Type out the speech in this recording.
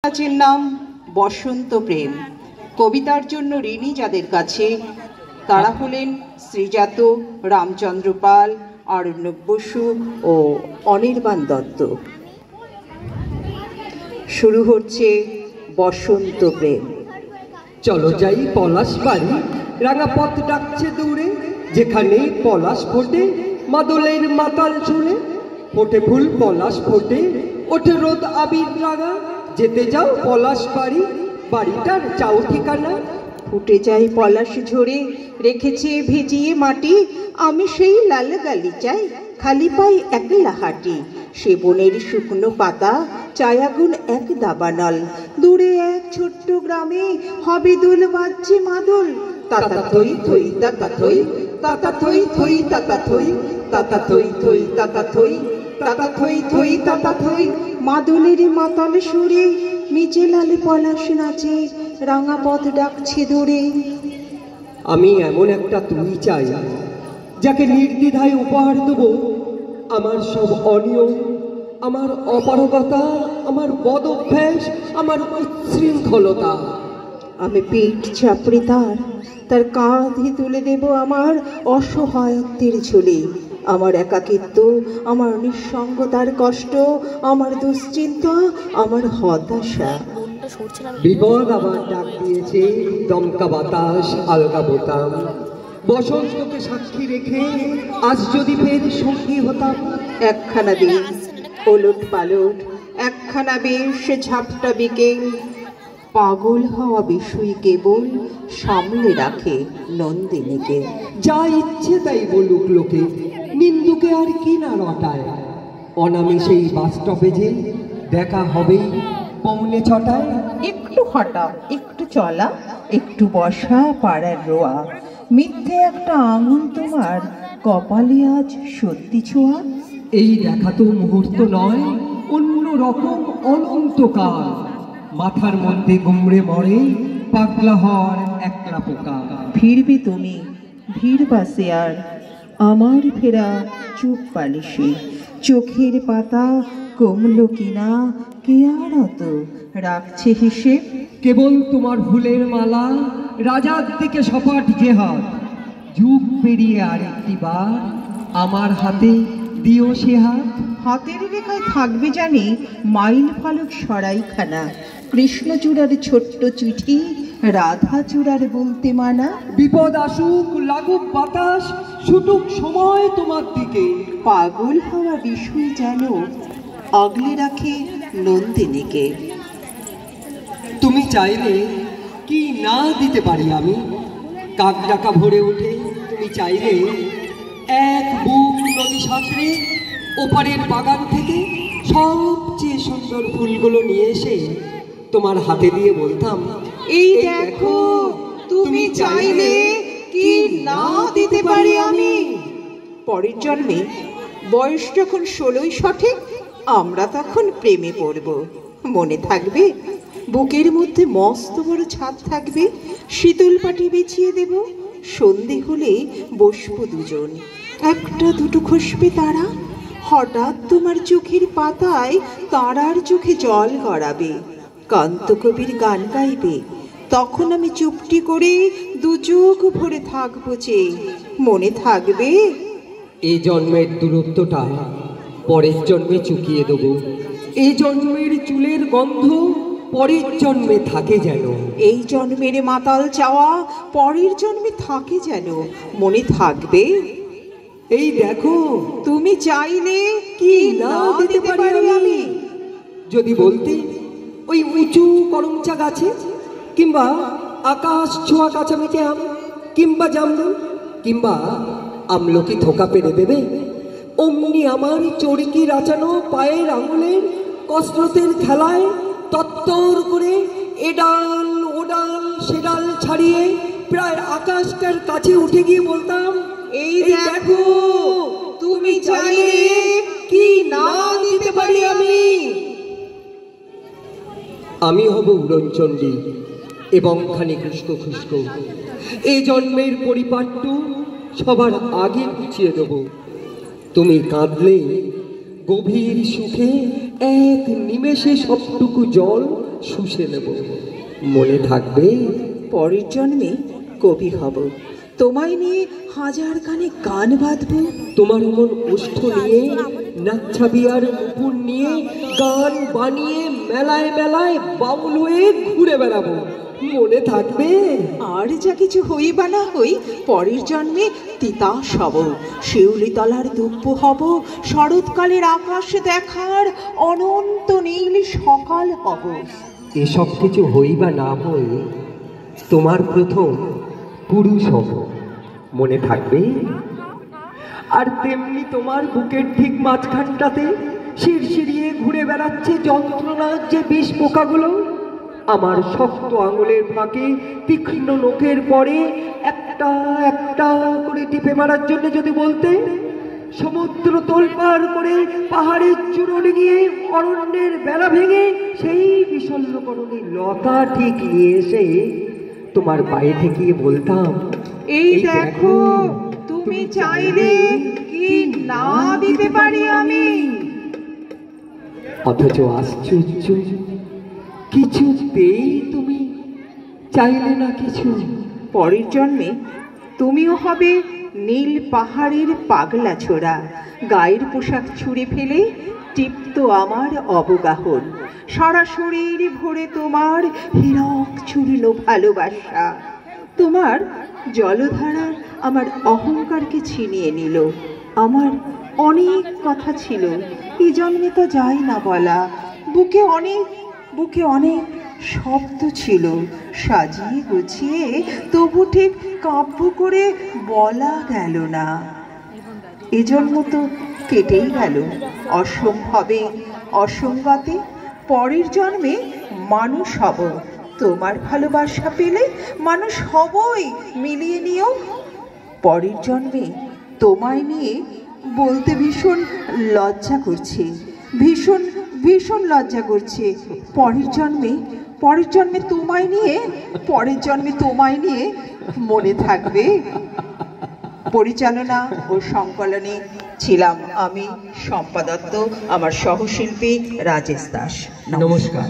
নাচের নাম বসন্ত প্রেম। কবিতার জন্য ঋণী যাদের কাছে তারা হলেন শ্রীজাত, রামচন্দ্র পাল, অরণ্যক বসু ও অনির্বাণ দত্ত। শুরু হচ্ছে বসন্ত প্রেম। চলো যাই পলাশ বাড়ি, রাঙা পথ ডাকছে দূরে, যেখানে পলাশ ফোটে মাদলের মাতাল চুলে। ফোটে ফুল পলাশ ফোটে, ওঠে রোদ আবির রাঙা, যেতে যাও পলাশ বাড়ি, বাড়িটার চাও ঠিকানা। ফুটে যাই পলাশ ঝরে, রেখেছে ভিজিয়ে মাটি, আমি সেই লাল গালিচায় খালি পাই একলা হাঁটি। সে বনের শুকনো পাতা, চায়াগুন এক দাবানল, দূরে এক ছোট্ট গ্রামে হবে দোল বাজছে মাদল। তাতা থই থই তাতা থই, তাতা থই থই তাতা থই, তাতা থই থই তাতা থই, তাতা থই থই তাতা থই। মাদলের মাতাল সুরে নিচে লাল পলাশ নাচে, রাঙা পথ ডাকছে দূরে। আমি এমন একটা তুই চাই, যাকে নির্দ্বিধায় উপহার দেব আমার সব অনিয়ম, আমার অপারগতা, আমার বদ অভ্যাস, আমার উচ্ছৃঙ্খলতা। আমি পিঠ চাপড়ে তার কাঁধে তুলে দেব আমার অসহায়ত্বের ঝুলি। আমার একাকিত্ব, আমার নিঃসঙ্গতার কষ্ট, আমার দুশ্চিন্তা, আমার হতাশা। বিপদ আবার ডাক দিয়েছে, দমকা বাতাস, আলগা বোতাম। বসন্তকে সাক্ষী রেখে আজ যদি ফের সঙ্গী হতাম। একখানা দিন ওলট পালট, একখানা বেশ ঝাপটা বিকেল, পাগল হওয়া বিষয় কেবল সামলে রাখে নন্দিনীকে। যা ইচ্ছে তাই বলুক লোকে, নিন্দুকে আর কি না রটায়। অনামে সেই বাস স্টপেজে দেখা হবেই পৌনে 6টায়। একটু হাঁটা, একটু চলা, একটু বসা পাড়ার রোয়া, মিথ্যে একটা আঙুল তোমার কপালে আজ সত্যি ছোঁয়া। এই দেখা তো মুহূর্ত নয়, অন্য রকম অনন্তকাল। মাথার মধ্যে গুমড়ে মরে পাগলা হওয়ার একলা পোকা। ফিরবে তুমি, ভিড় বাসে আর আমার ফেরা চুপ বালিশে, চোখের পাতা কমলো কিনা কে আর অত রাখছে হিসেব। কেবল তোমার ফুলের মালা, রাজার দিকে সপাট যে হাত, যুগ পেরিয়ে আরেকটি বার আমার হাতে দিও সে হাত। হাতের রেখায় থাকবে জানি মাইল ফলক সরাইখানা, কৃষ্ণচূড়ার ছোট্ট চিঠি, রাধা চূড়ার বলতে মানা। বিপদ আসুক, লাগুক বাতাস, ছুটুক সময় তোমার দিকে, পাগল হওয়া বিষয় যেন আগলে রাখে নন্দিনীকে। তুমি চাইলে কি না দিতে পারি আমি? কাক ডাকা ভরে ওঠে তুমি চাইলে, এক বুক নদী সাঁতরে ওপারের বাগান থেকে সবচেয়ে সুন্দর ফুলগুলো নিয়ে এসে তোমার হাতে দিয়ে বলতাম, এই দেখো তুমি চাইলে কি না দিতে পারি আমি। পরের জন্মে বয়স যখন 16ই সঠিক, আমরা তখন প্রেমে পড়ব। মনে থাকবে বুকের মধ্যে মস্ত বড় ছাদ থাকবে, শীতল পাটি বিছিয়ে দেব, সন্ধে হলে বসবো দুজন, একটা দুটো খসবে তারা, হঠাৎ তোমার চোখের পাতায় তারার চোখে জল গড়াবে, কান্তকবির গান গাইবে, তখন আমি চুপটি করে দু চোখ ভরে থাকবো যে। মনে থাকবে? এই জন্মের দূরত্বটা পরের জন্মে চুকিয়ে দেব, এই জন্মের চুলের গন্ধ পরের জন্মে থাকে যেন, এই জন্মের মাতাল চাওয়া পরের জন্মে থাকে যেন। মনে থাকবে? এই দেখো তুমি চাইলে কি না দিতে পারি আমি। যদি বলতে ওই উঁচু করমচা গাছে, কিংবা আকাশ ছোঁয়া কাছামিটে আম, কিংবা জামরুল, কিংবা আমলকি থোকা পেরে দেবে, অমনি আমার চড়কি রাচানো পায়ের আঙুলের কসরতের খেলায় তত্তর করে এডাল ওডাল সেডাল ছাড়িয়ে প্রায় আকাশটার কাছে উঠে গিয়ে বলতাম, এই দেখো তুমি চাইলে কি না দিতে পারি আমি। আমি হব উড়নচণ্ডী এবং খানিক খুস্কো খুস্কো, এই জন্মের পরিপাট্য সবার আগে গুছিয়ে দেব। তুমি কাঁদলে গভীর সুখে এক নিমেষে সবটুকু জল শুষে নেব। মনে থাকবে? পরের জন্মে কবি হব, তোমায় নিয়ে হাজার গানে গান বাঁধব। তোমার মন ওষ্ঠ নিয়ে, নাচ্ছাবি আর মুকুর নিয়ে গান বানিয়ে মেলায় মেলায় বাউল হয়ে ঘুরে বেড়াবো। মনে থাকবে? আর যা কিছু হই বা না হই, পরের জন্মে তিতাস হব, শিউলিতলার দুব্য হব, শরৎকালের আকাশ দেখার অনন্ত নীল সকাল হব। এসব কিছু হই বা না হই, তোমার প্রথম পুরুষ হব। মনে থাকবে? আর তেমনি তোমার বুকের ঠিক মাঝখানটাতে শিরশিরিয়ে ঘুরে বেড়াচ্ছে যন্ত্রণার যে বিষ পোকাগুলো। আমার শক্ত আঙুলের ফাঁকে তীক্ষ্ণ নখের পরে একটা একটা করে টিপে মারার জন্য যদি বলতে, সমুদ্র তোলপাড় করে পাহাড়ের চূড়ো গিয়ে অরণ্যের বেড়া ভেঙে সেই বিষণ্ণকরণী লতা ঠিক নিয়ে এসে তোমার পায়ে ঠেকিয়ে বলতাম, এই দেখো, তুমি চাইলে কি না দিতে পারি আমি। অথচ আশ্চর্য, কিছুতেই তুমি চাইলে না কিছু। পরের জন্মে তুমিও হবে নীল পাহাড়ের পাগলা ছোড়া, গায়ের পোশাক ছুঁড়ে ফেলে টিপ্ত আমার অবগাহন, সারা শরীর ভরে তোমার হীরক চূর্ণ ভালোবাসা। তোমার জলধারার আমার অহংকারকে ছিনিয়ে নিল। আমার অনেক কথা ছিল, এই জন্মে তো যায় না বলা। বুকে অনেক শব্দ ছিল, সাজিয়ে গুছিয়ে তবু ঠিক কাব্য করে বলা গেল না। এজন্ম তো কেটেই গেল অসম্ভবে, অসঙ্গতে। পরের জন্মে মানুষ হব, তোমার ভালোবাসা পেলে মানুষ হবই, মিলিয়ে নিও। পরের জন্মে তোমায় নিয়ে বলতে ভীষণ লজ্জা করছে, ভীষণ ভীষণ লজ্জা করছে। পরের জন্মে তোমায় নিয়ে মনে থাকবে? পরিচালনা ও সংকলনে ছিলাম আমি, শম্পা দত্ত, আমার সহশিল্পী রাজেশ দাস। নমস্কার।